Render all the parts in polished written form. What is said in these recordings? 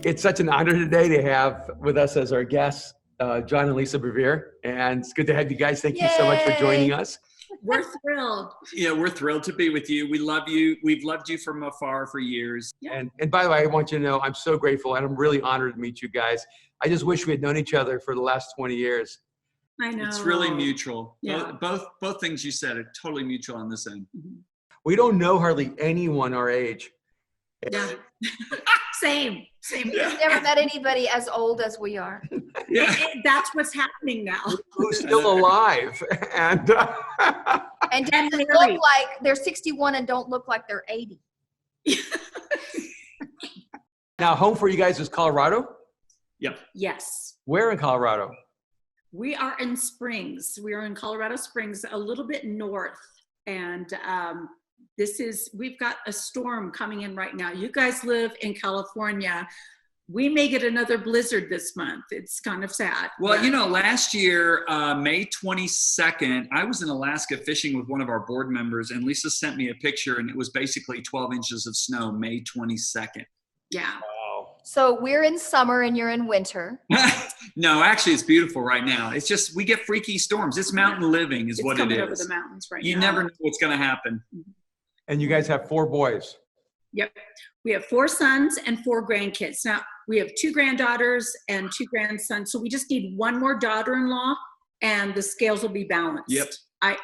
It's such an honor today to have with us as our guests, John and Lisa Bevere. And it's good to have you guys. Thank you so much for joining us. We're thrilled. Yeah, we're thrilled to be with you. We love you. We've loved you from afar for years. Yeah. And by the way, I want you to know I'm so grateful and I'm really honored to meet you guys. I just wish we had known each other for the last 20 years. I know. It's really mutual. Yeah. Both things you said are totally mutual on this end. We don't know hardly anyone our age. Yeah. Same. Yeah. We've never met anybody as old as we are. Yeah. That's what's happening now. Who's still alive. And they look like they're 61 and don't look like they're 80. Now, home for you guys is Colorado? Yep. Yes. Where in Colorado? We are in Springs. We are in Colorado Springs, a little bit north. And we've got a storm coming in right now. You guys live in California. We may get another blizzard this month. It's kind of sad. Well, last year, May 22nd, I was in Alaska fishing with one of our board members, and Lisa sent me a picture, and it was basically 12 inches of snow, May 22nd. Yeah. Wow. So we're in summer and you're in winter. No, actually, it's beautiful right now. It's just we get freaky storms. It's mountain living is what it is. It's coming over the mountains right now. You never know what's going to happen. And you guys have 4 boys. Yep. We have 4 sons and 4 grandkids. Now, we have 2 granddaughters and 2 grandsons. So we just need 1 more daughter-in-law and the scales will be balanced. Yep. I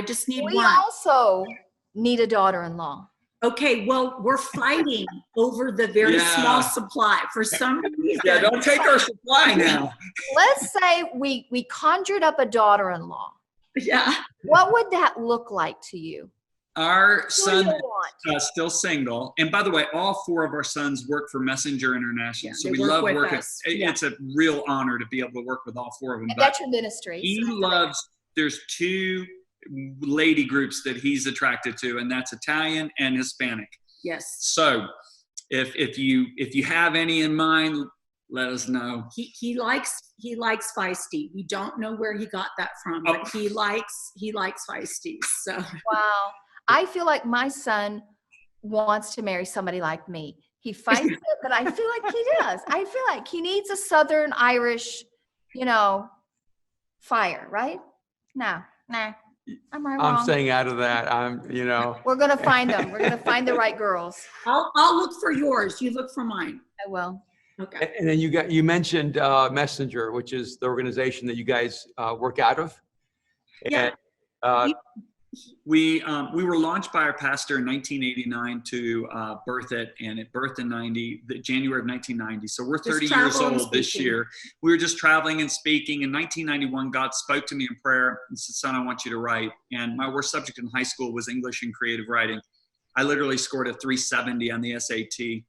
just need 1. We also need a daughter-in-law. Okay, well, we're fighting over the very small supply for some reason. Yeah, don't take our supply now. Let's say we conjured up a daughter-in-law. Yeah. What would that look like to you? Our son is still single. And by the way, all 4 of our sons work for Messenger International. So we love working. It's a real honor to be able to work with all 4 of them. And veteran ministries. He loves, there's 2 lady groups that he's attracted to, and that's Italian and Hispanic. Yes. So if you have any in mind, let us know. He likes feisty. We don't know where he got that from, but he likes feisty. So wow. I feel like my son wants to marry somebody like me. He fights it, but I feel like he does. I feel like he needs a Southern Irish, fire, right? No. Am I wrong? I'm staying out of that. We're going to find them. We're going to find the right girls. I'll look for yours. You look for mine. I will. Okay. And then you mentioned Messenger, which is the organization that you guys work out of. Yeah. And, we were launched by our pastor in 1989 to birth it, and it birthed in January of 1990. So we're 30 years old this year. We were just traveling and speaking. In 1991, God spoke to me in prayer and said, "Son, I want you to write." And my worst subject in high school was English and creative writing. I literally scored a 370 on the SAT.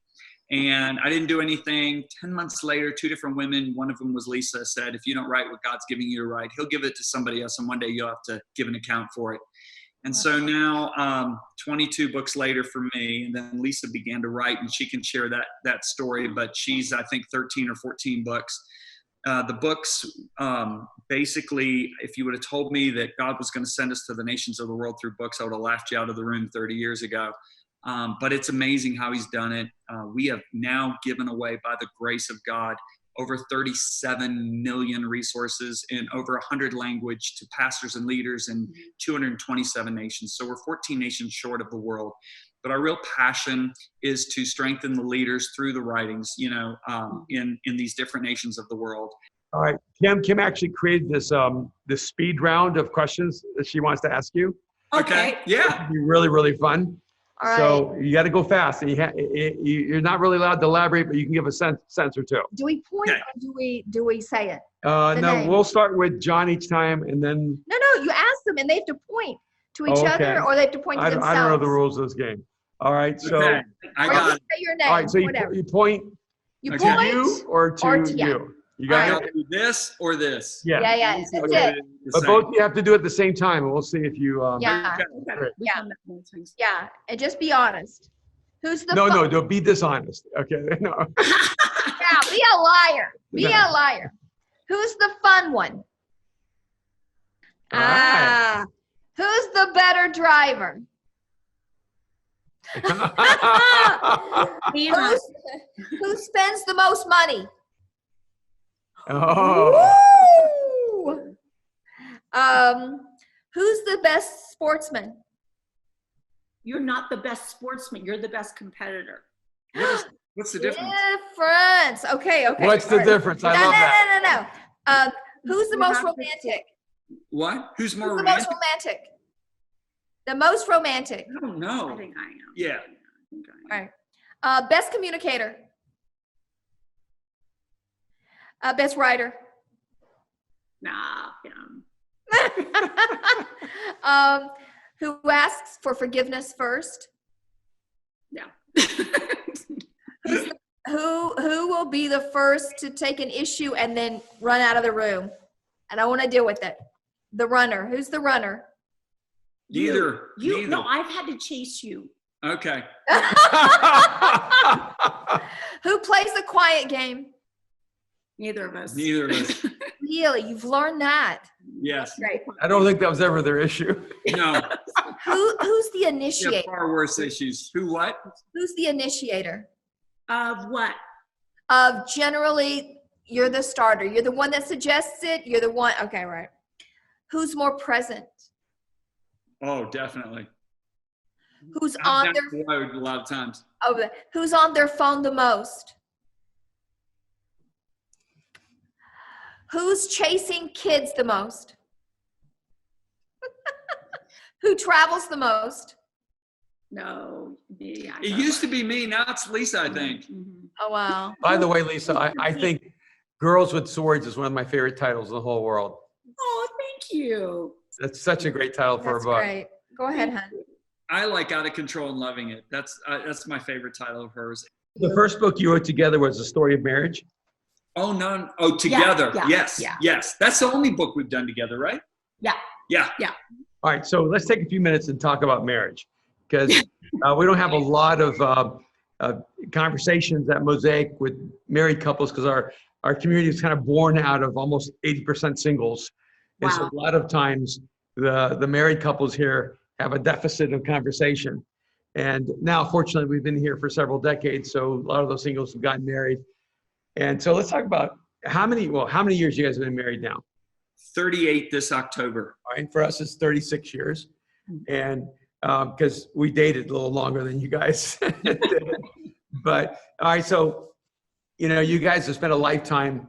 And I didn't do anything. 10 months later, 2 different women, one of them was Lisa, said, "If you don't write what God's giving you to write, he'll give it to somebody else, and one day you'll have to give an account for it." And so now, 22 books later for me, and then Lisa began to write, and she can share that story, but she's, I think, 13 or 14 books. The books, basically, if you would have told me that God was going to send us to the nations of the world through books, I would have laughed you out of the room 30 years ago. But it's amazing how he's done it. We have now given away, by the grace of God, over 37 million resources in over 100 languages to pastors and leaders in 227 nations. So we're 14 nations short of the world. But our real passion is to strengthen the leaders through the writings, in these different nations of the world. All right. Kim actually created this speed round of questions that she wants to ask you. Okay. Yeah. It'll be really, really fun. All right. So you got to go fast. And you're not really allowed to elaborate, but you can give a sense or two. Do we point or do we say it? No, we'll start with John each time, and then. No, you ask them, and they have to point to each other, or they have to point to themselves. I don't know the rules of this game. All right, so. Okay. I got it. Say your name. All right, so you point. You to point you or to you. You got it? Do this or this. Yeah. That's okay. it. But both you have to do it at the same time, and we'll see if you. Yeah. And just be honest. Who's the? No, don't be dishonest. Okay, no. Yeah, be a liar. Be a liar. Who's the fun one? All right. Who's the better driver? Who spends the most money? Oh. Woo! Who's the best sportsman? You're not the best sportsman. You're the best competitor. What's the difference? Difference. Okay. What's the difference? I love that. No. Who's the You most have to romantic? What? Who's more Who's the romantic? most romantic? The most romantic. I don't I know. think I am. Yeah. I think I am. All right. Best communicator. Best writer. Nah, yeah. Who asks for forgiveness first? Yeah. Who will be the first to take an issue and then run out of the room? And I want to deal with it. The runner. Who's the runner? Neither. You. No, I've had to chase you. Okay. Who plays the quiet game? Neither of us. Neither of us. Really? You've learned that. Yes. Great. I don't think that was ever their issue. No. Who's the You have initiator? far worse issues. Who? What? Who's the initiator? Of what? Of generally, you're the starter. You're the one that suggests it. You're the one. Okay, right. Who's more present? Oh, definitely. Who's I'm on down their the road a lot of times. over there? Who's on their phone the most? Who's chasing kids the most? Who travels the most? No, me. It used to be me. Now it's Lisa, I think. Mhm. Oh wow. By the way, Lisa, I think Girls with Swords is one of my favorite titles in the whole world. Oh, thank you. That's such a great title for That's a book. great. Go ahead, hon. I like Out of Control and Loving It. That's my favorite title of hers. The first book you wrote together was The Story of Marriage. Oh, no. Oh, together. yeah, Yes. yeah. Yes. That's the only book we've done together, right? Yeah. Yeah. All right, so let's take a few minutes and talk about marriage, because we don't have a lot of conversations at Mosaic with married couples, because our community is kind of born out of almost 80% singles. And so Wow. a lot of times the married couples here have a deficit of conversation. And now, fortunately, we've been here for several decades, so a lot of those singles have gotten married. And so let's talk about how many years you guys have been married now? 38 this October. All right, for us, it's 36 years. And because we dated a little longer than you guys did. But all right, so, you guys have spent a lifetime,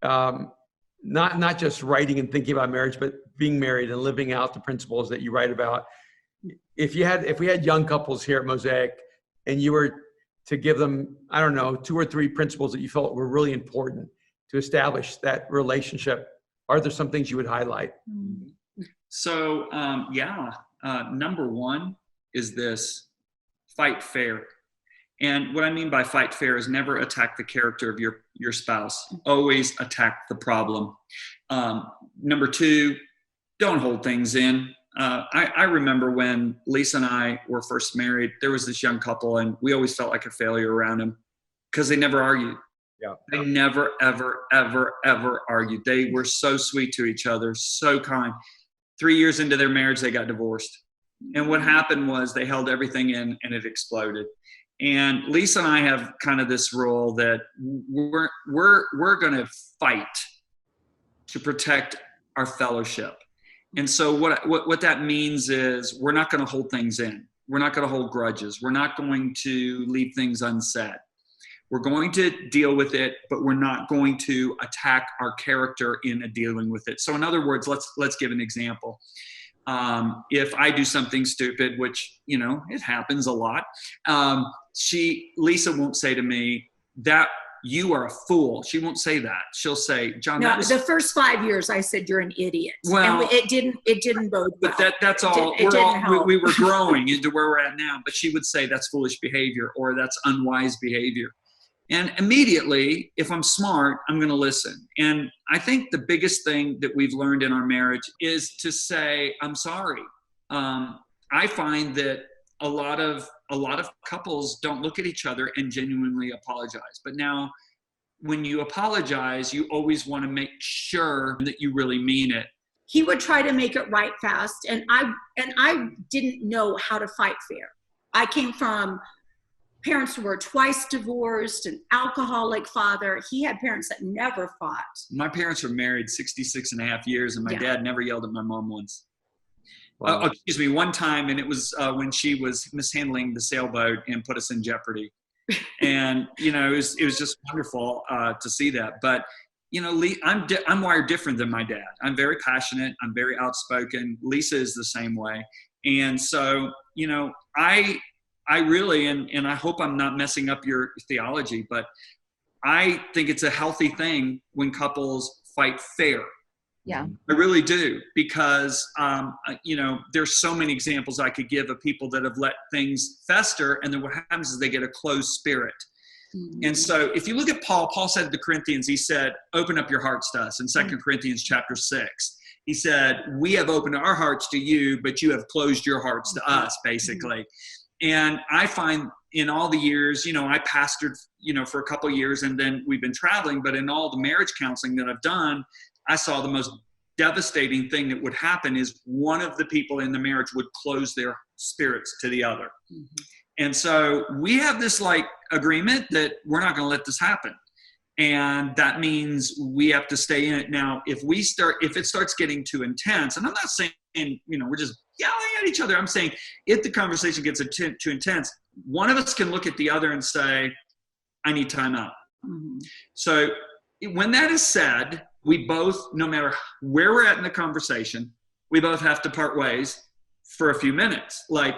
not just writing and thinking about marriage, but being married and living out the principles that you write about. If we had young couples here at Mosaic and you were to give them, I don't know, 2 or 3 principles that you felt were really important to establish that relationship, are there some things you would highlight? So, number one is this: fight fair. And what I mean by fight fair is never attack the character of your spouse. Always attack the problem. Number 2, don't hold things in. I remember when Lisa and I were first married, there was this young couple, and we always felt like a failure around them because they never argued. Yeah. They never, ever, ever, ever argued. They were so sweet to each other, so kind. 3 years into their marriage, they got divorced. And what happened was they held everything in and it exploded. And Lisa and I have kind of this rule that we're going to fight to protect our fellowship. And so what that means is we're not going to hold things in. We're not going to hold grudges. We're not going to leave things unsaid. We're going to deal with it, but we're not going to attack our character in dealing with it. So in other words, let's give an example. If I do something stupid, which, it happens a lot, Lisa won't say to me that you are a fool. She won't say that. She'll say, John, No, the first 5 years I said you're an idiot. Well, and it didn't bode well. But that's all. It didn't help. We were growing into where we're at now. But she would say that's foolish behavior or that's unwise behavior. And immediately, if I'm smart, I'm going to listen. And I think the biggest thing that we've learned in our marriage is to say, I'm sorry. I find that a lot of couples don't look at each other and genuinely apologize. But now, when you apologize, you always want to make sure that you really mean it. He would try to make it right fast, and I didn't know how to fight fair. I came from parents who were twice divorced, an alcoholic father. He had parents that never fought. My parents were married 66.5 years, and my dad never yelled at my mom once. Wow. Excuse me, one time, and it was when she was mishandling the sailboat and put us in jeopardy. And, you know, it was just wonderful to see that. But, you know, I'm wired different than my dad. I'm very passionate. I'm very outspoken. Lisa is the same way. And so, you know, I really, and I hope I'm not messing up your theology, but I think it's a healthy thing when couples fight fair. Yeah. I really do, because, you know, there's so many examples I could give of people that have let things fester, and then what happens is they get a closed spirit. Mm-hmm. And so if you look at Paul said to the Corinthians, he said, open up your hearts to us in 2 Corinthians chapter 6. He said, we have opened our hearts to you, but you have closed your hearts to us, basically. Mm-hmm. And I find in all the years, you know, I pastored, you know, for a couple of years, and then we've been traveling, but in all the marriage counseling that I've done, I saw the most devastating thing that would happen is one of the people in the marriage would close their spirits to the other. Mm-hmm. And so we have this like agreement that we're not going to let this happen. And that means we have to stay in it. Now, if it starts getting too intense, and I'm not saying, you know, we're just yelling at each other. I'm saying if the conversation gets too intense, one of us can look at the other and say, I need time out. Mm-hmm. So when that is said, we both, no matter where we're at in the conversation, we both have to part ways for a few minutes, like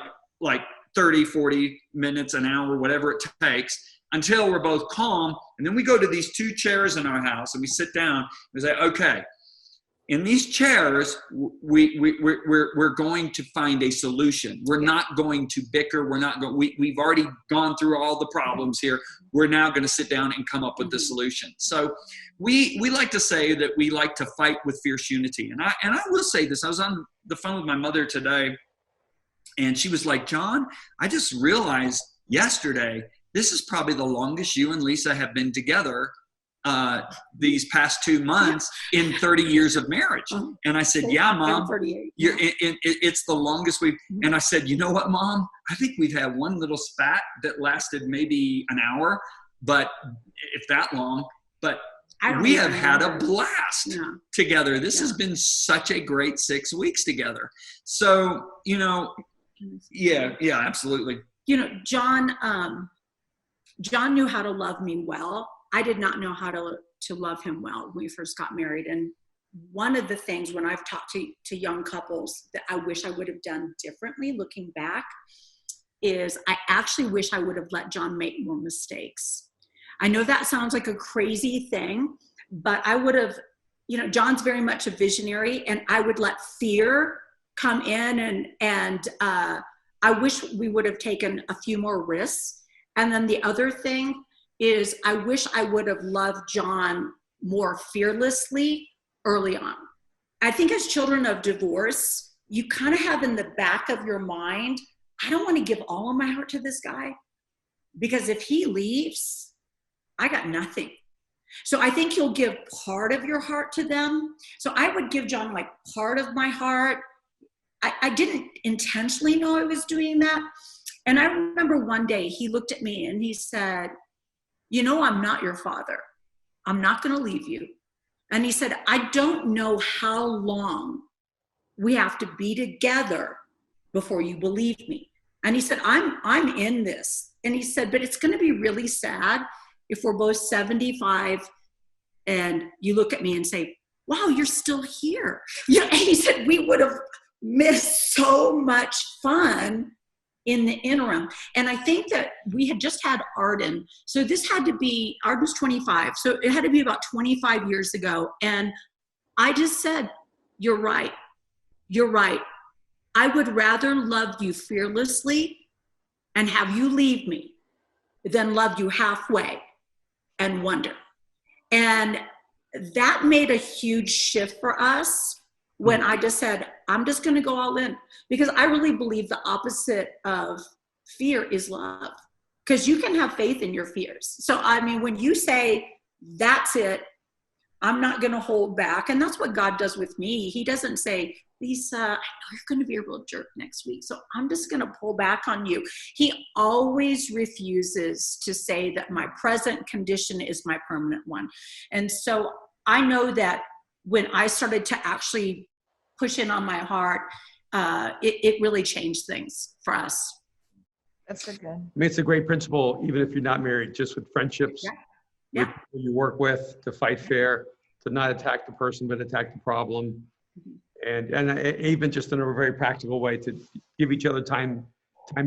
30, 40 minutes, an hour, whatever it takes, until we're both calm. And then we go to these 2 chairs in our house and we sit down and say, okay, in these chairs, we're going to find a solution. We're not going to bicker. We've already gone through all the problems here. We're now going to sit down and come up with the solution. So we like to say that we like to fight with fierce unity. And I will say this, I was on the phone with my mother today, and she was like, John, I just realized yesterday, this is probably the longest you and Lisa have been together these past 2 months in 30 years of marriage. And I said, yeah, Mom, it's the longest we've, and I said, you know what, Mom, I think we've had one little spat that lasted maybe an hour, but if that long, but we have had a blast together. This has been such a great 6 weeks together. So, you know, yeah, absolutely. You know, John knew how to love me well. I did not know how to love him well when we first got married. And one of the things when I've talked to young couples that I wish I would have done differently looking back is I actually wish I would have let John make more mistakes. I know that sounds like a crazy thing, but I would have, you know, John's very much a visionary, and I would let fear come in, and I wish we would have taken a few more risks. And then the other thing is I wish I would have loved John more fearlessly early on. I think as children of divorce, you kind of have in the back of your mind, I don't want to give all of my heart to this guy, because if he leaves, I got nothing. So I think you'll give part of your heart to them. So I would give John like part of my heart. I didn't intentionally know I was doing that. And I remember one day he looked at me and he said, you know, I'm not your father. I'm not going to leave you. And he said, I don't know how long we have to be together before you believe me. And he said, I'm in this. And he said, but it's going to be really sad if we're both 75 and you look at me and say, wow, you're still here. Yeah. And he said, we would have missed so much fun in the interim. And I think that we had just had Arden. So this had to be, Arden's 25. So it had to be about 25 years ago. And I just said, you're right. You're right. I would rather love you fearlessly and have you leave me than love you halfway and wonder. And that made a huge shift for us when I just said, I'm just going to go all in, because I really believe the opposite of fear is love, because you can have faith in your fears. So, I mean, when you say, that's it, I'm not going to hold back. And that's what God does with me. He doesn't say, Lisa, I know you're going to be a real jerk next week, so I'm just going to pull back on you. He always refuses to say that my present condition is my permanent one. And so I know that when I started to actually push in on my heart, it really changed things for us. That's so good. I mean, it's a great principle, even if you're not married, just with friendships, Yeah. with who you work with, to fight fair, to not attack the person, but attack the problem. And even just in a very practical way, to give each other time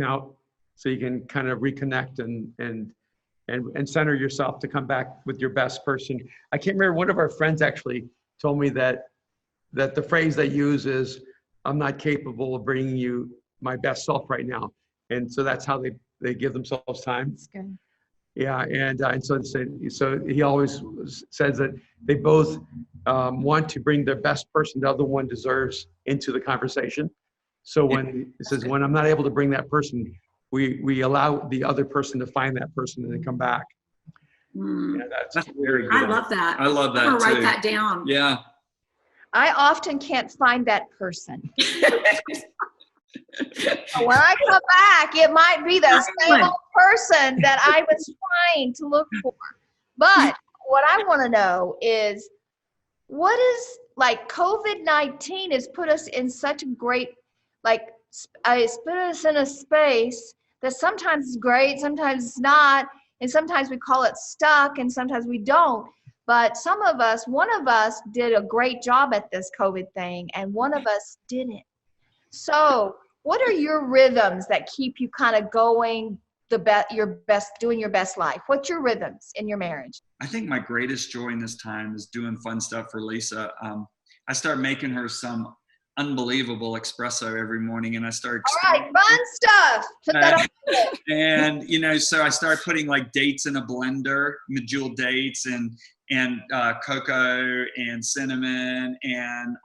out so you can kind of reconnect and center yourself to come back with your best person. I can't remember, one of our friends actually told me that the phrase they use is, I'm not capable of bringing you my best self right now. And so that's how they give themselves time. That's good. Yeah, and so he always says that they both want to bring their best person the other one deserves into the conversation. So when it says, when I'm not able to bring that person, we allow the other person to find that person and then come back. Yeah, that's very good. I love that. I love that I'm gonna too. write that down. Yeah. I often can't find that person. So when I come back, it might be the same old person that I was trying to look for. But what I want to know is, what is, like, COVID-19 has put us in such a great, like, it's put us in a space that sometimes is great, sometimes it's not, and sometimes we call it stuck, and sometimes we don't. But some of us, one of us did a great job at this COVID thing, and one of us didn't. So what are your rhythms that keep you kind of going doing your best life? What's your rhythms in your marriage? I think my greatest joy in this time is doing fun stuff for Lisa. I started making her some unbelievable espresso every morning, and I started. All right, fun stuff. Put that on. And so I started putting like dates in a blender, medjool dates, and cocoa and cinnamon and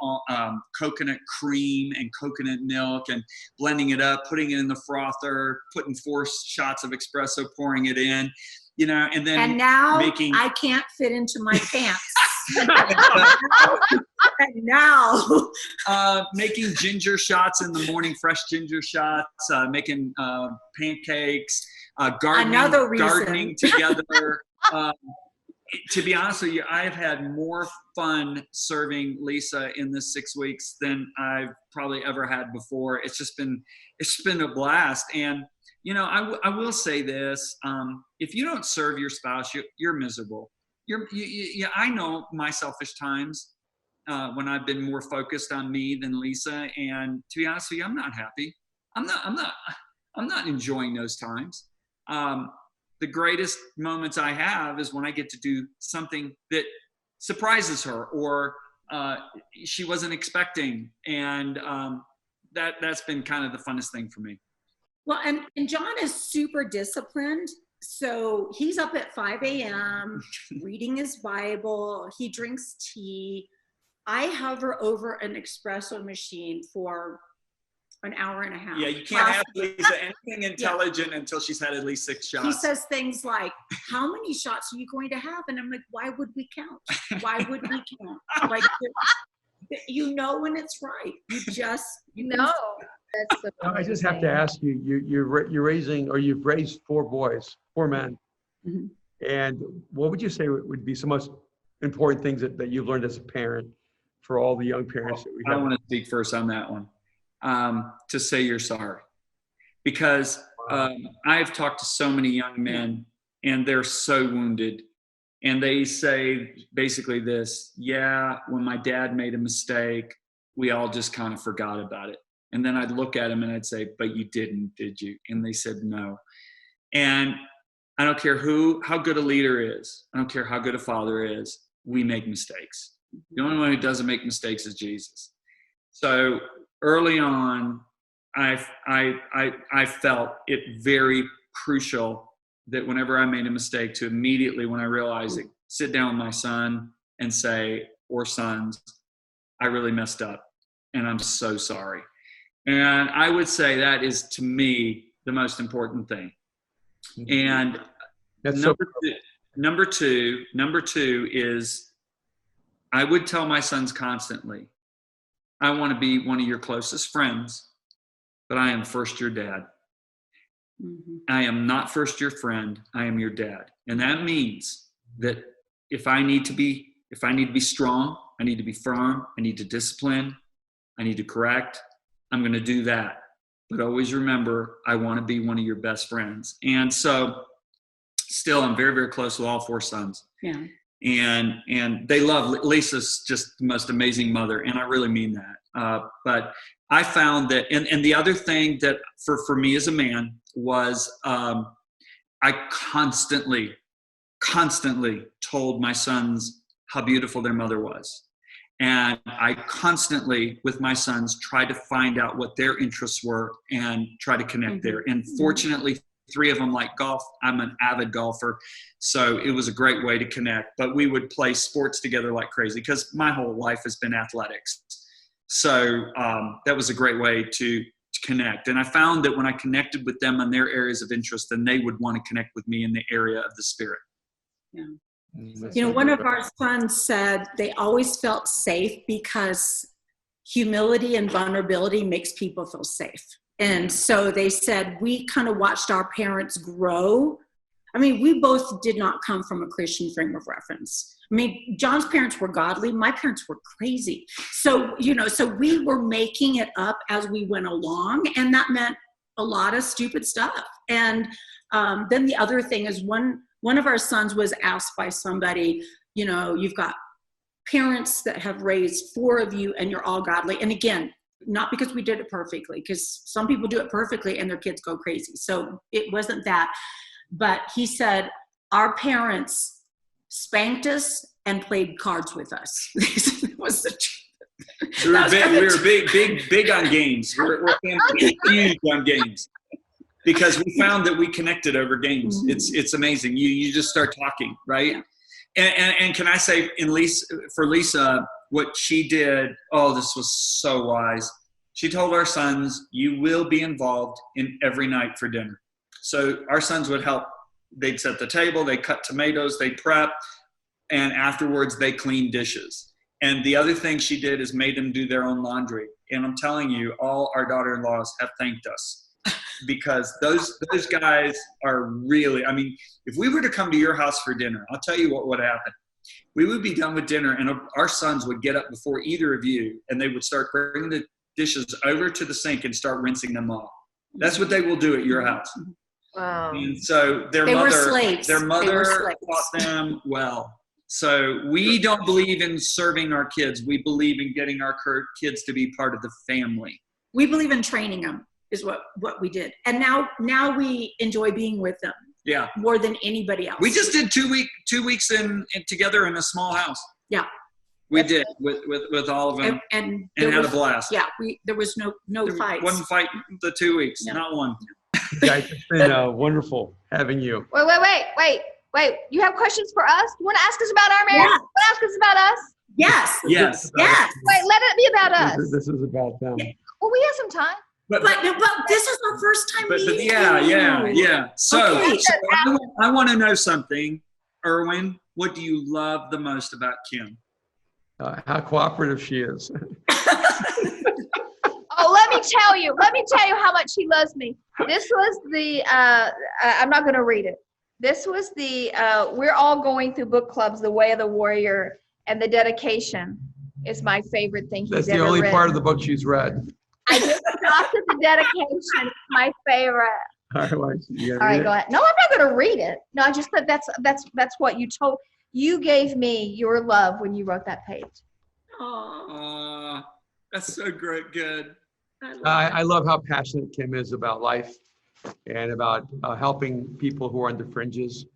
coconut cream and coconut milk, and blending it up, putting it in the frother, putting 4 shots of espresso, pouring it in, and then now making. I can't fit into my pants. And now making ginger shots in the morning, fresh ginger shots, making pancakes, gardening together. To be honest with you, I've had more fun serving Lisa in this 6 weeks than I've probably ever had before. It's been a blast. And, I will say this, if you don't serve your spouse, you're miserable. I know my selfish times when I've been more focused on me than Lisa. And to be honest with you, I'm not happy. I'm not enjoying those times. The greatest moments I have is when I get to do something that surprises her or she wasn't expecting. And that's been kind of the funnest thing for me. Well, and John is super disciplined. So he's up at 5 a.m. reading his Bible. He drinks tea. I hover over an espresso machine for an hour and a half. Yeah, you can't ask Lisa anything intelligent until she's had at least 6 shots. He says things like, how many shots are you going to have? And I'm like, why would we count? Why would we count? Like, when it's right. You know. That's so I just have to ask you, you're raising, or you've raised 4 boys, 4 men. Mhm. And what would you say would be some most important things that you've learned as a parent for all the young parents that we have? I want to speak first on that one. To say you're sorry, because I've talked to so many young men and they're so wounded, and they say basically this: when my dad made a mistake, we all just kind of forgot about it. And then I'd look at them and I'd say, but you didn't, did you? And they said no. And I don't care how good a leader is, I don't care how good a father is, we make mistakes. The only one who doesn't make mistakes is Jesus. So early on, I felt it very crucial that whenever I made a mistake, to immediately, when I realized it, sit down with my son and say, or sons, I really messed up and I'm so sorry. And I would say that is, to me, the most important thing. And number two is, I would tell my sons constantly, I want to be one of your closest friends, but I am first your dad. Mhm. I am not first your friend. I am your dad. And that means that if I need to be strong, I need to be firm, I need to discipline, I need to correct, I'm going to do that. But always remember, I want to be one of your best friends. And so still, I'm very, very close with all 4 sons. Yeah. And they love Lisa's just the most amazing mother. And I really mean that. But I found that, and the other thing that for me as a man was, I constantly told my sons how beautiful their mother was. And I constantly, with my sons, tried to find out what their interests were and try to connect there. And fortunately, 3 of them like golf. I'm an avid golfer. So it was a great way to connect. But we would play sports together like crazy because my whole life has been athletics. So that was a great way to connect. And I found that when I connected with them on their areas of interest, then they would want to connect with me in the area of the spirit. Yeah. That's You know, so one good. of our sons said they always felt safe because humility and vulnerability makes people feel safe. And so they said, we kind of watched our parents grow. I mean, we both did not come from a Christian frame of reference. I mean, John's parents were godly. My parents were crazy. So, you know, so we were making it up as we went along. And that meant a lot of stupid stuff. And then the other thing is one of our sons was asked by somebody, you know, you've got parents that have raised 4 of you and you're all godly. And again, not because we did it perfectly, because some people do it perfectly and their kids go crazy. So it wasn't that. But he said, our parents spanked us and played cards with us. It was the truth. We were big on games. We're huge on games. Because we found that we connected over games. It's amazing. You just start talking, right? Yeah. And can I say, for Lisa, what she did, this was so wise. She told our sons, you will be involved in every night for dinner. So our sons would help. They'd set the table, they'd cut tomatoes, they'd prep, and afterwards they cleaned dishes. And the other thing she did is made them do their own laundry. And I'm telling you, all our daughter-in-laws have thanked us. Because those guys are really, I mean, if we were to come to your house for dinner, I'll tell you what would happen. We would be done with dinner and our sons would get up before either of you and they would start bringing the dishes over to the sink and start rinsing them off. That's what they will do at your house. Wow. And so their They were mother slaves. taught them well. So we don't believe in serving our kids. We believe in getting our kids to be part of the family. We believe in training them. Is what we did. And now we enjoy being with them. Yeah. More than anybody else. We just did 2 weeks in together in a small house. Yeah. We did with all of them and had a blast. Yeah. There was no fights. One fight the 2 weeks, No. not one. Guys, it's been wonderful having you. Wait. You have questions for us? You want to ask us about our marriage? Yeah. You want to ask us about us? Yes. Yes. Yes. Wait, let it be about us. This is about them. Well, we have some time. But this is our first time meeting. Yeah. So, Okay. I want to know something. Erwin, what do you love the most about Kim? How cooperative she is. Oh, let me tell you how much he loves me. This was the, I'm not going to read it. This was the, we're all going through book clubs, The Way of the Warrior, and the dedication is my favorite thing he's That's ever the only written. part of the book she's read. I just stopped at the dedication. It's my favorite. All right, All right, go ahead. No, I'm not going to read it. No, I just thought that's what you told. You gave me your love when you wrote that page. Oh, That's so great. Good. I love how passionate Kim is about life and about helping people who are on the fringes.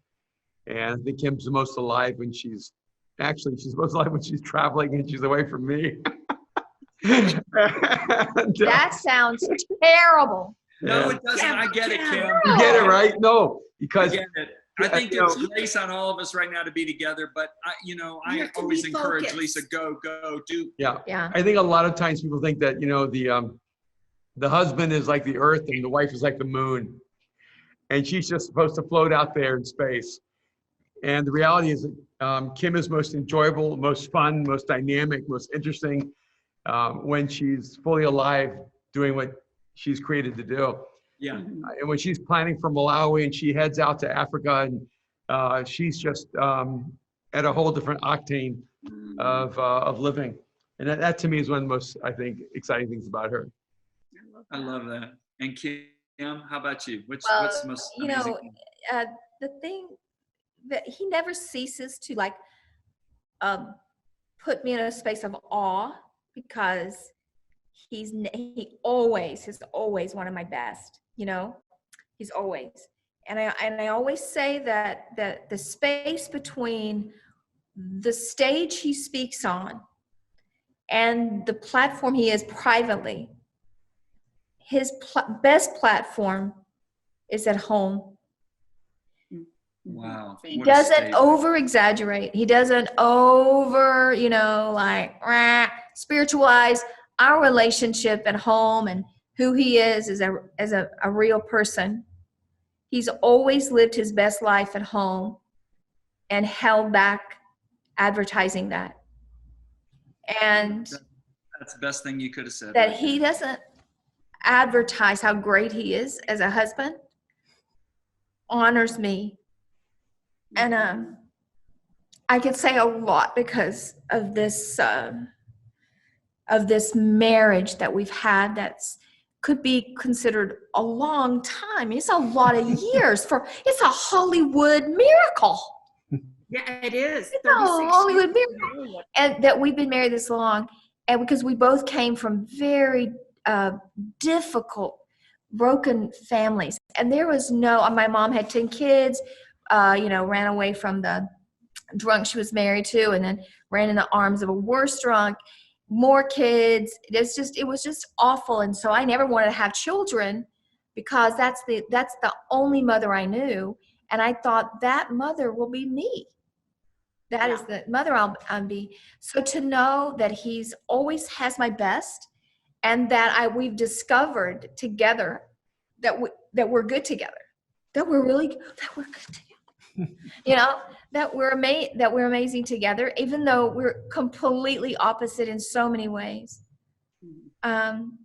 And I think Kim's the most alive when she's most alive when she's traveling and she's away from me. That sounds terrible. No, it doesn't. I get it, Kim. You get it, right? No, because I get it. I think there's grace on all of us right now to be together, but I have to always be encourage focused. Lisa, go, do. Yeah. I think a lot of times people think that, the husband is like the earth and the wife is like the moon. And she's just supposed to float out there in space. And the reality is that Kim is most enjoyable, most fun, most dynamic, most interesting. when she's fully alive doing what she's created to do. Yeah. And when she's planning for Malawi and she heads out to Africa, and she's just at a whole different octane of living. And that to me is one of the most, I think, exciting things about her. I love that. And Kim, how about you? What's the most you amazing know, thing? the thing that he never ceases to like put me in a space of awe, because he always is always one of my best, you know, he's always. And I always say that the space between the stage he speaks on and the platform he is privately, his best platform is at home. Wow. He what a doesn't stage. over exaggerate. He doesn't over, you know, like spiritualize our relationship at home and who he is as a real person. He's always lived his best life at home and held back advertising that. And That's the best thing you could have said. that right he there. doesn't advertise how great he is as a husband honors me. And I could say a lot because of this marriage that we've had that's could be considered a long time. It's a lot of years it's a Hollywood miracle. Yeah, it is. It's a Hollywood miracle. And that we've been married this long, and because we both came from very difficult, broken families. And there was my mom had 10 kids, ran away from the drunk she was married to, and then ran in the arms of a worse drunk, more kids. It was just awful. And so I never wanted to have children because that's the only mother I knew. And I thought that mother will be me. That is the mother I'll be. So to know that he's always has my best, and that we've discovered together that we're good together, that we're good together, you know, that we're amazing together, even though we're completely opposite in so many ways.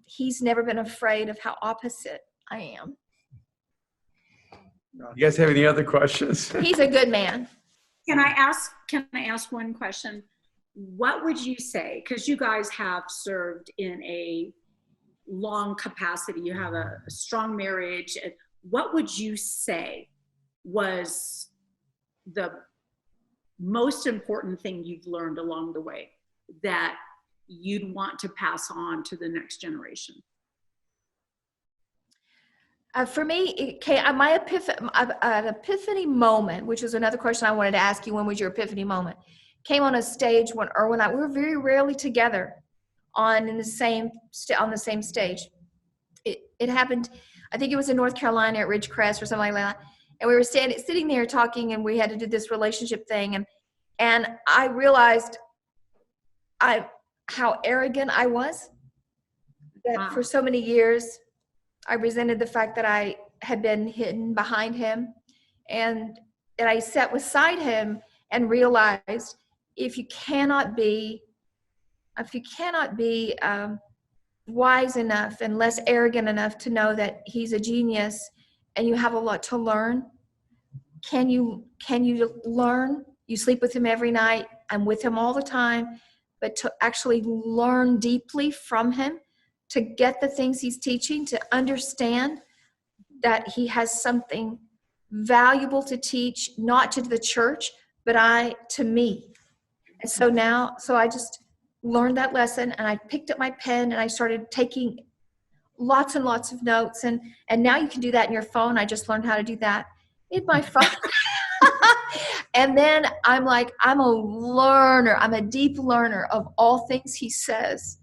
He's never been afraid of how opposite I am. You guys have any other questions? He's a good man. Can I ask one question? What would you say, because you guys have served in a long capacity, you have a strong marriage, what would you say was the most important thing you've learned along the way that you'd want to pass on to the next generation? For me, my epiphany moment, which was another question I wanted to ask you, when was your epiphany moment, came on a stage when Erwin and I, we were very rarely together on the same stage. It happened, I think it was in North Carolina at Ridgecrest or something like that. And we were sitting there talking, and we had to do this relationship thing. And I realized how arrogant I was, that for so many years, I resented the fact that I had been hidden behind him, and that I sat beside him and realized if you cannot be wise enough and less arrogant enough to know that he's a genius and you have a lot to learn, can you learn? You sleep with him every night. I'm with him all the time, but to actually learn deeply from him, to get the things he's teaching, to understand that he has something valuable to teach, not to the church, but to me. And so I just learned that lesson, and I picked up my pen and I started taking lots and lots of notes. And now you can do that in your phone. I just learned how to do that in my phone. And then I'm a learner. I'm a deep learner of all things he says.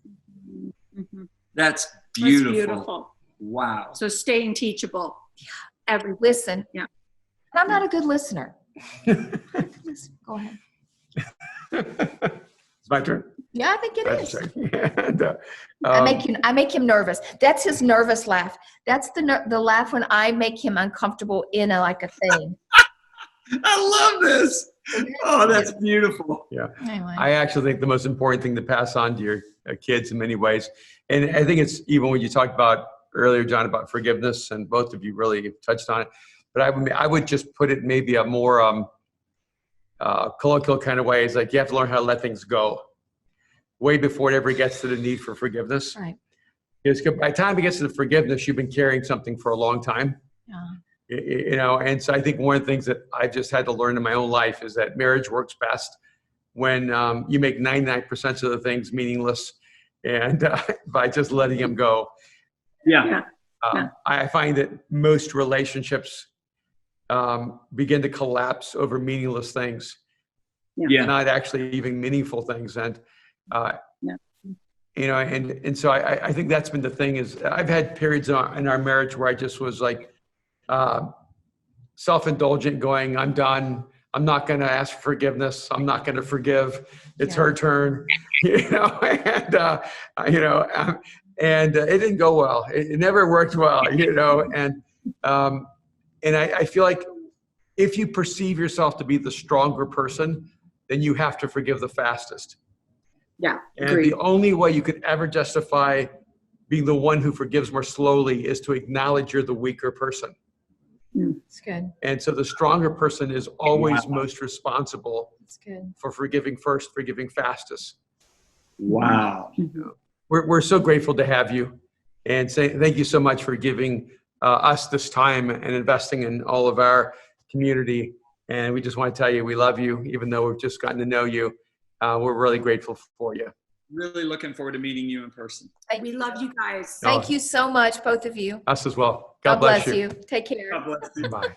Mm-hmm. That's beautiful. That's beautiful. Wow. So staying teachable. Listen. Yeah. And I'm not a good listener. Listen, go ahead. It's my turn. Yeah, I think it is. And, I make him nervous. That's his nervous laugh. That's the laugh when I make him uncomfortable in a thing. I love this. Oh, that's beautiful. Anyway. I actually think the most important thing to pass on to your kids in many ways, and I think it's even when you talked about earlier, John, about forgiveness, and both of you really touched on it, but I would just put it maybe a more colloquial kind of way. Is like you have to learn how to let things go way before it ever gets to the need for forgiveness. Right. Because by the time it gets to the forgiveness, you've been carrying something for a long time. Yeah. And so I think one of the things that I've just had to learn in my own life is that marriage works best when you make 99% of the things meaningless, and by just letting them go. Yeah. I find that most relationships begin to collapse over meaningless things, Yeah. not actually even meaningful things. And and so I think that's been the thing. Is I've had periods in our marriage where I just was like self-indulgent, going, I'm done. I'm not going to ask for forgiveness. I'm not going to forgive. It's her turn, and it didn't go well. It never worked well, and I feel like if you perceive yourself to be the stronger person, then you have to forgive the fastest. Yeah. And Agreed. the only way you could ever justify being the one who forgives more slowly is to acknowledge you're the weaker person. It's good. And so the stronger person is always most responsible It's good. for forgiving first, forgiving fastest. Wow. We're so grateful to have you, and say thank you so much for giving us this time and investing in all of our community. And we just want to tell you we love you, even though we've just gotten to know you. We're really grateful for you. Really looking forward to meeting you in person. We love you guys. Thank you so much, both of you. Us as well. God bless you. Take care. God bless you. Bye.